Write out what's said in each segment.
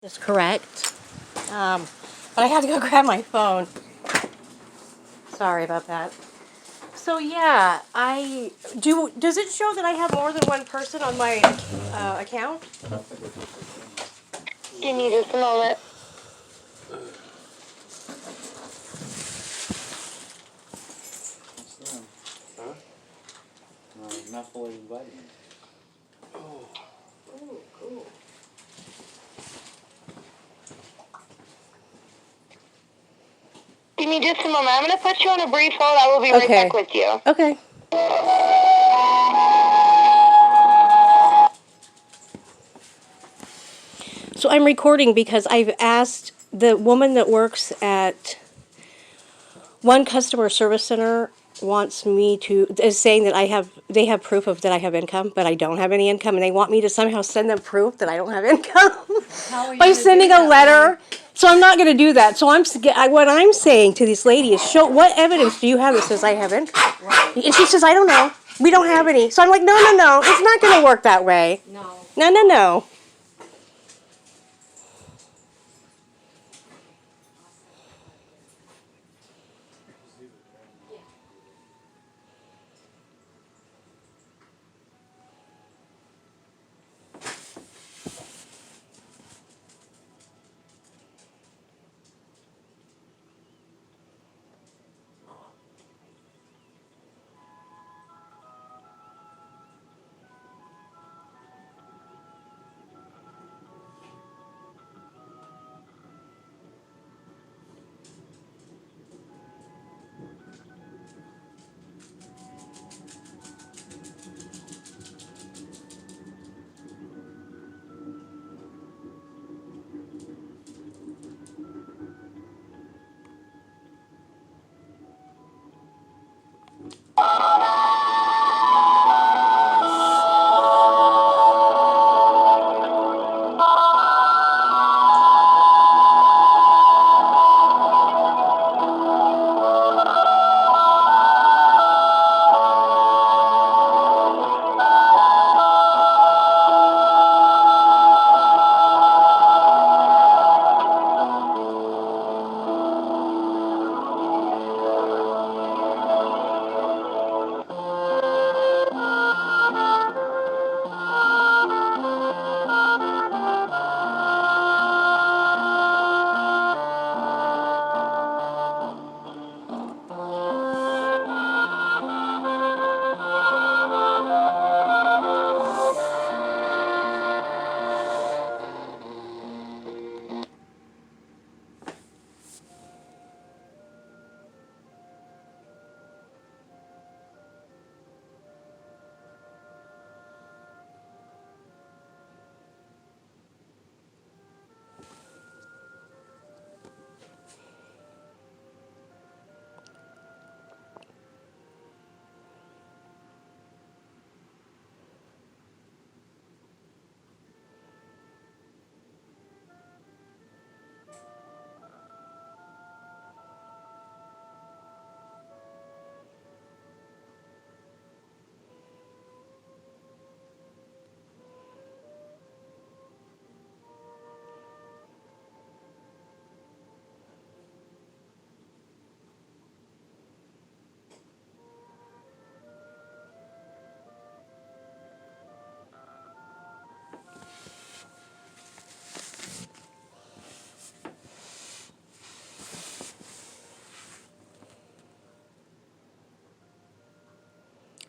Is correct. But I had to go grab my phone. Sorry about that. So yeah, I do. Does it show that I have more than one person on my account? Give me just a moment. Huh? Not fully invited. Oh, cool. Give me just a moment. I'm going to put you on a brief hold. I will be right back with you. Okay. So I'm recording because I've asked the woman that works at one customer service center wants me to is saying that they have proof of that I have income, but I don't have any income, and they want me to somehow send them proof that I don't have income by sending a letter. So I'm not going to do that. So what I'm saying to this lady is, show what evidence do you have that says I have income? Right. And she says, I don't know. We don't have any. So I'm like, no, it's not going to work that way. No.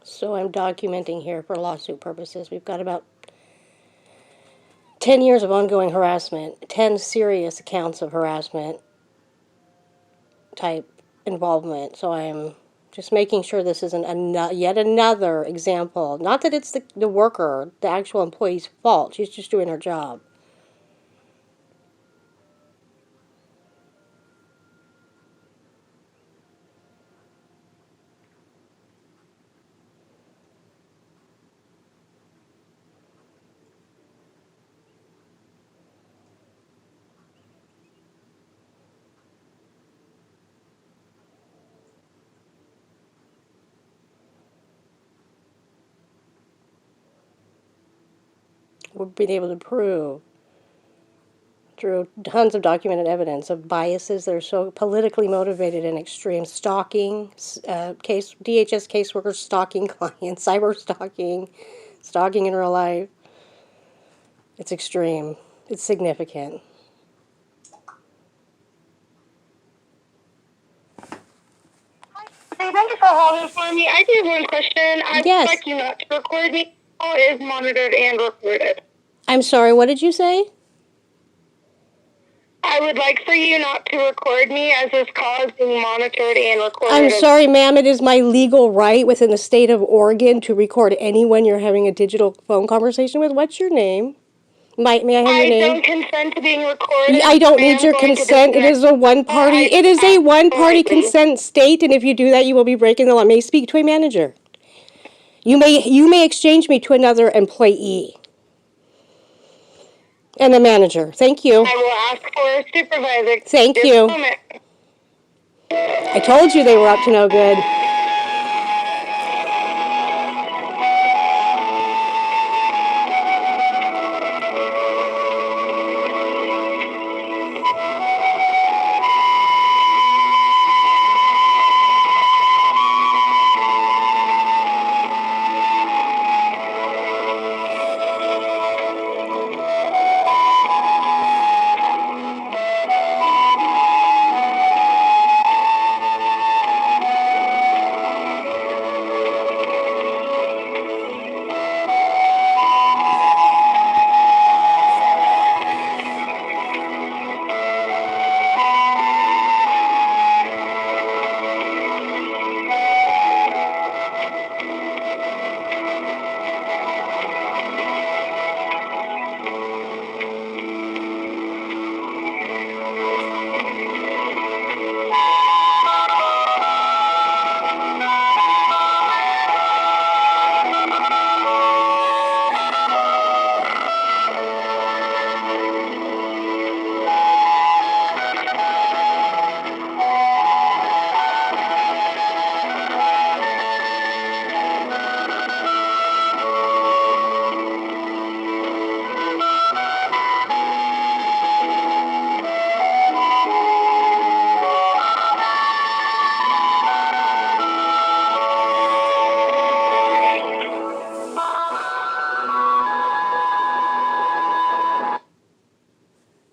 So I'm documenting here for lawsuit purposes. We've got about 10 years of ongoing harassment, 10 serious accounts of harassment type involvement. So I'm just making sure this isn't yet another example. Not that it's the worker, the actual employee's fault. She's just doing her job. We've been able to prove through tons of documented evidence of biases that are so politically motivated and extreme. Stalking, DHS caseworkers stalking clients, cyber stalking, stalking in real life. It's extreme. It's significant. Hey, thank you for holding for me. I do have one question. I Yes. would like you not to record me. All is monitored and recorded. I'm sorry, what did you say? I would like for you not to record me as this call is being monitored and recorded. I'm sorry, ma'am. It is my legal right within the state of Oregon to record anyone you're having a digital phone conversation with. What's your name? May I have your I name? don't consent to being recorded. I don't I need am your going to consent. It disconnect. is a one-party. It is a one-party Absolutely. consent state, and if you do that, you will be breaking the law. May I speak to a manager. You may exchange me to another employee and a manager. Thank you. I will ask for a supervisor. Thank Just you. a moment. I told you they were up to no good.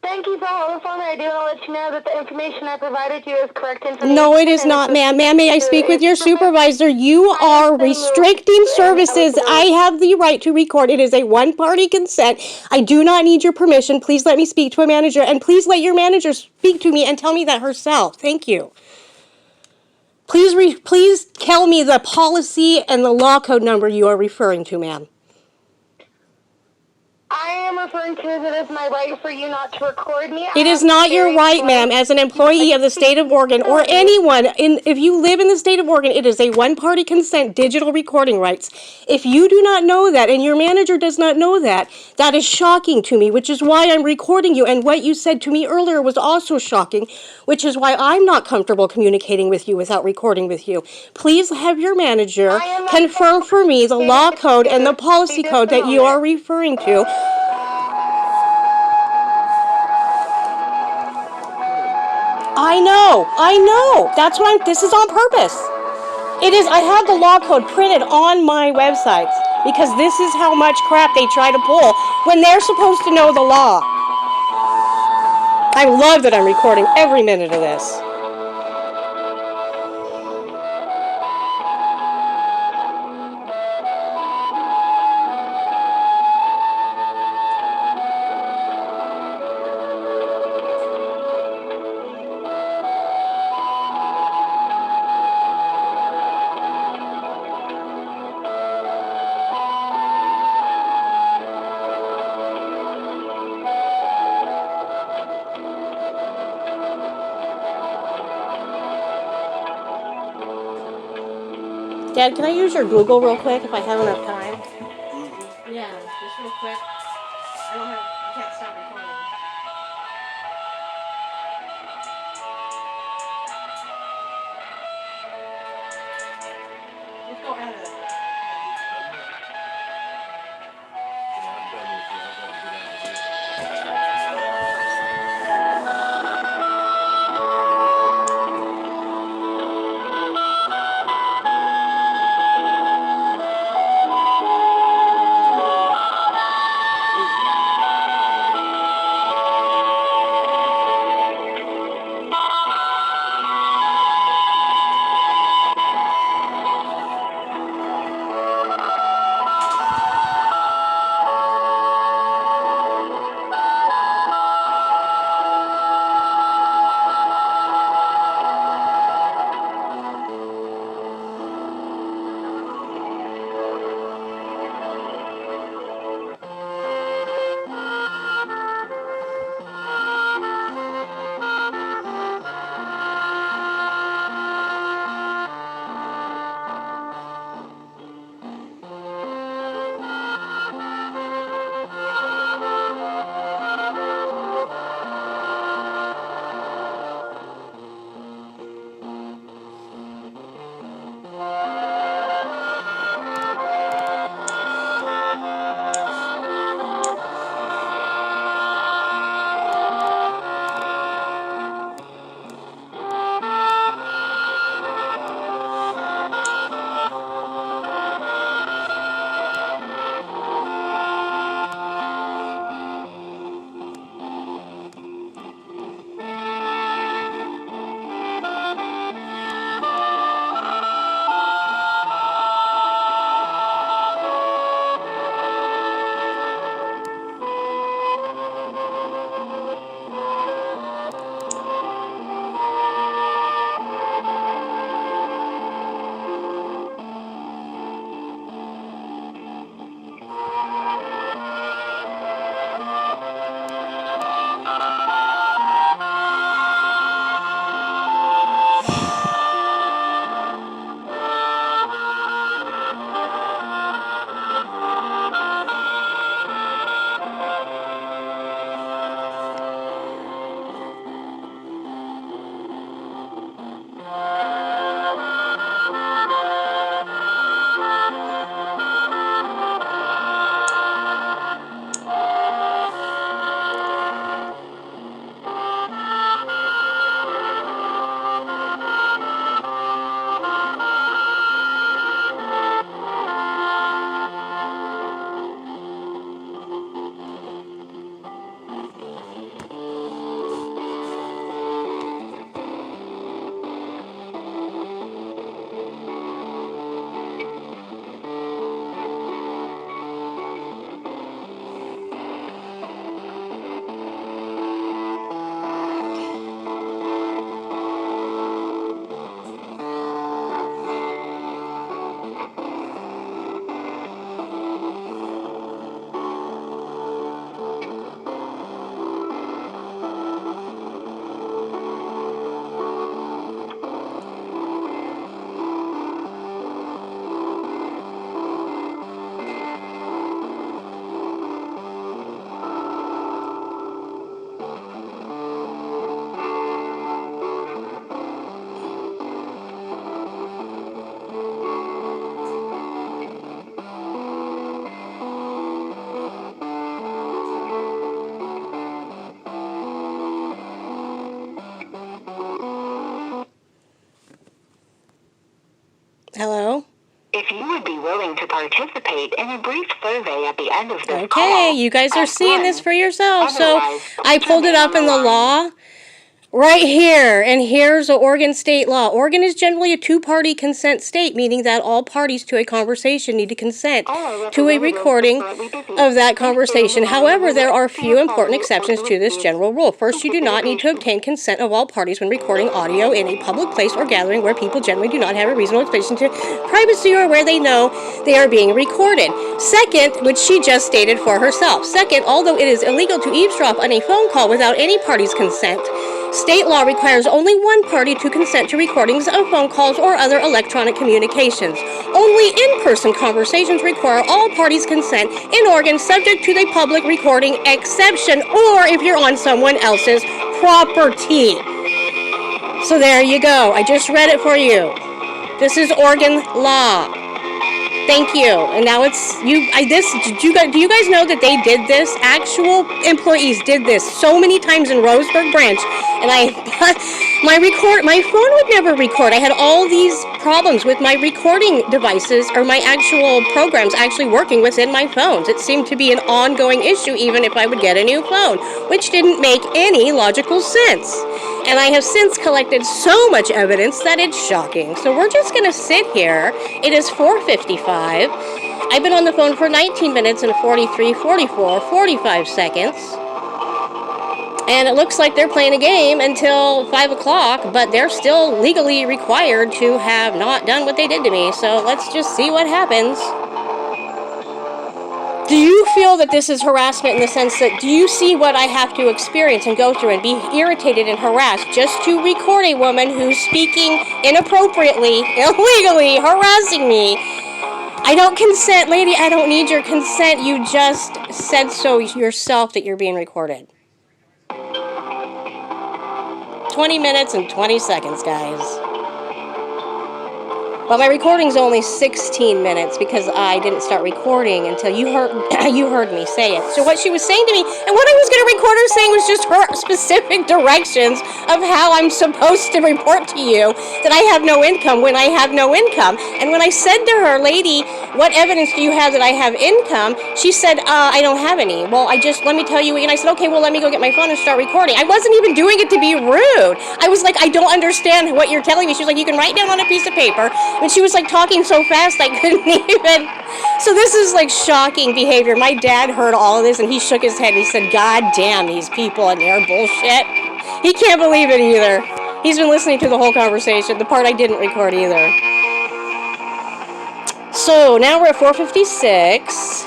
Thank you for holding for me. I do want to let you know that the information I provided you is correct information. No, it is not, ma'am. Ma'am, may I speak with your supervisor? You are restricting services. I have the right to record. It is a one-party consent. I do not need your permission. Please let me speak to a manager, and please let your manager speak to me and tell me that herself. Thank you. Please tell me the policy and the law code number you are referring to, ma'am. I am referring to that it's my right for you not to record me. It is not your right, ma'am, as an employee of the state of Oregon or anyone. If you live in the state of Oregon, it is a one-party consent digital recording rights. If you do not know that and your manager does not know that, that is shocking to me, which is why I'm recording you. And what you said to me earlier was also shocking, which is why I'm not comfortable communicating with you without recording with you. Please have your manager confirm for me the law code and the policy code that you are referring to. I know. That's why this is on purpose. It is, I have the law code printed on my websites because this is how much crap they try to pull when they're supposed to know the law. I love that I'm recording every minute of this. Dad, can I use your Google real quick if I have enough time? Yeah, just real quick. I can't stop recording. Let's go out of it. participate in a brief survey at the end of this Okay, call. you guys are Press seeing 1. this for yourself. So Otherwise, I pulled it remain up on in the line. law right here, and here's the Oregon state law. Oregon is generally a two-party consent state, meaning that all parties to a conversation need to consent to a recording of that conversation. However, there are few important exceptions to this general rule. First, you do not need to obtain consent of all parties when recording audio in a public place or gathering where people generally do not have a reasonable expectation to privacy or where they know they are being recorded. Second, which she just stated for herself. Second, although it is illegal to eavesdrop on a phone call without any party's consent, state law requires only one party to consent to recordings of phone calls or other electronic communications. Only in-person conversations require all parties' consent in Oregon, subject to the public recording exception, or if you're on someone else's property. So there you go. I just read it for you. This is Oregon law. Thank you. And now it's do you guys know that they did this? Actual employees did this so many times in Roseburg branch, and my phone would never record. I had all these problems with my recording devices or my actual programs actually working within my phones. It seemed to be an ongoing issue even if I would get a new phone, which didn't make any logical sense. And I have since collected so much evidence that it's shocking. So we're just going to sit here. It is 4:55. I've been on the phone for 19 minutes and 45 seconds. And it looks like they're playing a game until 5 o'clock, but they're still legally required to have not done what they did to me. So let's just see what happens. Do you feel that this is harassment in the sense that, do you see what I have to experience and go through and be irritated and harassed just to record a woman who's speaking inappropriately, illegally, harassing me? I don't consent, lady, I don't need your consent. You just said so yourself that you're being recorded. 20 minutes and 20 seconds, guys. But my recording's only 16 minutes because I didn't start recording until you heard me say it. So what she was saying to me, and what I was going to record her saying was just her specific directions of how I'm supposed to report to you that I have no income when I have no income. And when I said to her, lady, what evidence do you have that I have income? She said, I don't have any. Well, let me tell you. And I said, okay, well, let me go get my phone and start recording. I wasn't even doing it to be rude. I was like, I don't understand what you're telling me. She was like, you can write down on a piece of paper. And she was like talking so fast I couldn't even. So this is like shocking behavior. My dad heard all of this and he shook his head and he said, God damn these people and their bullshit. He can't believe it either. He's been listening to the whole conversation, the part I didn't record either. So now we're at 4:56.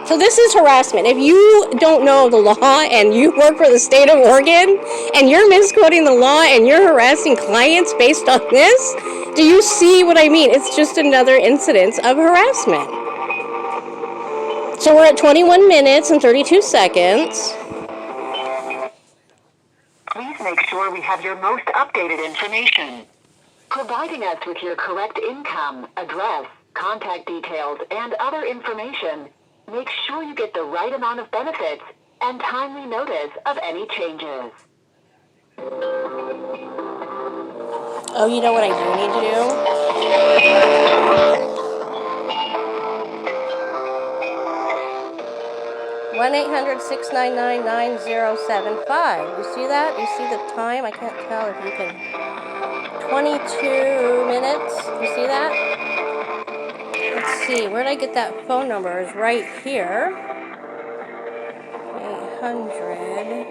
So this is harassment. If you don't know the law and you work for the state of Oregon and you're misquoting the law and you're harassing clients based on this, do you see what I mean? It's just another incidence of harassment. So we're at 21 minutes and 32 seconds. Please make sure we have your most updated information. Providing us with your correct income, address, contact details, and other information. Make sure you get the right amount of benefits and timely notice of any changes. Oh, you know what I do need to do? 1-800-699-9075. You see that? You see the time? I can't tell if you can. 22 minutes. You see that? Let's see, where did I get that phone number? It's right here. 800.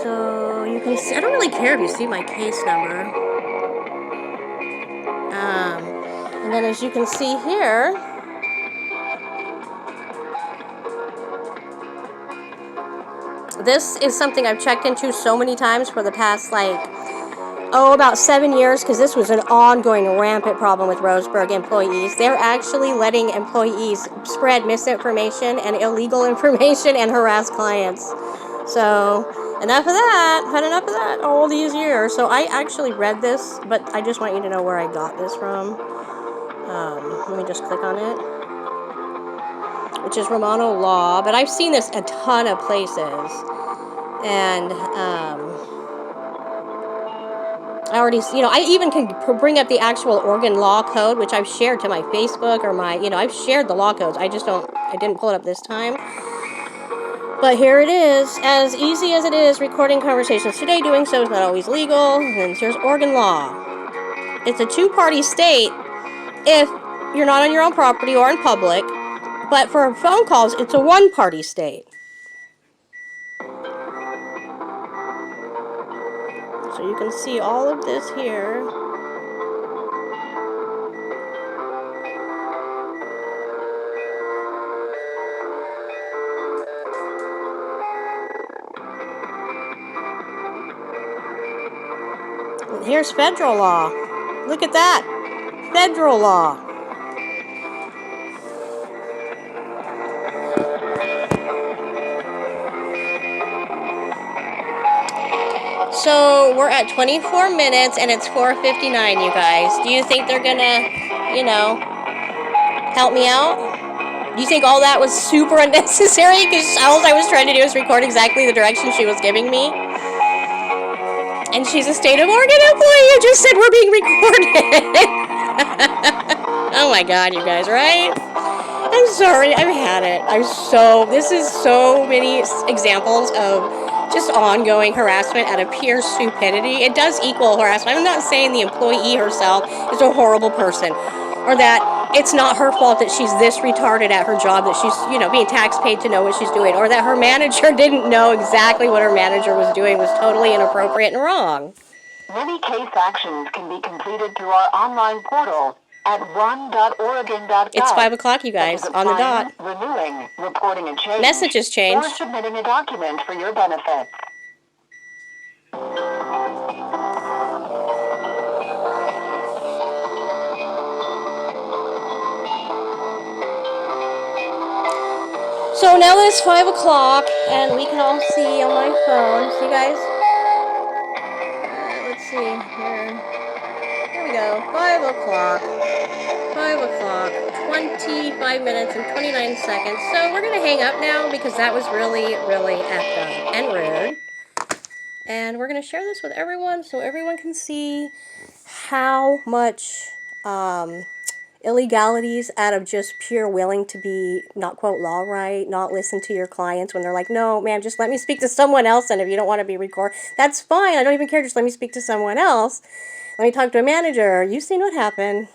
So you can see, I don't really care if you see my case number. And then as you can see here, this is something I've checked into so many times for the past about 7 years, because this was an ongoing rampant problem with Roseburg employees. They're actually letting employees spread misinformation and illegal information and harass clients. So, enough of that. I've had enough of that all these years. So I actually read this, but I just want you to know where I got this from. Let me just click on it. Which is Romano Law, but I've seen this a ton of places. And, I already, I even can bring up the actual Oregon law code, which I've shared to my Facebook or my, I've shared the law codes. I didn't pull it up this time. But here it is. As easy as it is recording conversations today, doing so is not always legal. And then here's Oregon law. It's a two-party state if you're not on your own property or in public. But for phone calls, it's a one-party state. So you can see all of this here. And here's federal law. Look at that. Federal law. So we're at 24 minutes and it's 4:59, you guys. Do you think they're gonna, help me out? Do you think all that was super unnecessary? Because all I was trying to do was record exactly the direction she was giving me. And she's a state of Oregon employee who just said we're being recorded. Oh my God, you guys, right? I'm sorry, I've had it. This is so many examples of just ongoing harassment out of pure stupidity. It does equal harassment. I'm not saying the employee herself is a horrible person, or that it's not her fault that she's this retarded at her job, that she's, being tax paid to know what she's doing, or that her manager didn't know exactly what her manager was doing was totally inappropriate and wrong. Many case actions can be completed through our online portal at one.oregon.gov. It's 5 o'clock, you guys, on the dot. Renewing, reporting a change, Messages changed. or submitting a document for your benefit. So now that it's 5 o'clock, and we can all see on my phone. See, guys? Let's see here. Here we go. 5 o'clock. 5 o'clock. 25 minutes and 29 seconds. So we're going to hang up now because that was really, really effed up and rude. And we're going to share this with everyone so everyone can see how much illegalities out of just pure willing to be, not quote law right, not listen to your clients when they're like, no, ma'am, just let me speak to someone else. And if you don't want to be recorded, that's fine. I don't even care. Just let me speak to someone else. Let me talk to a manager. You've seen what happened.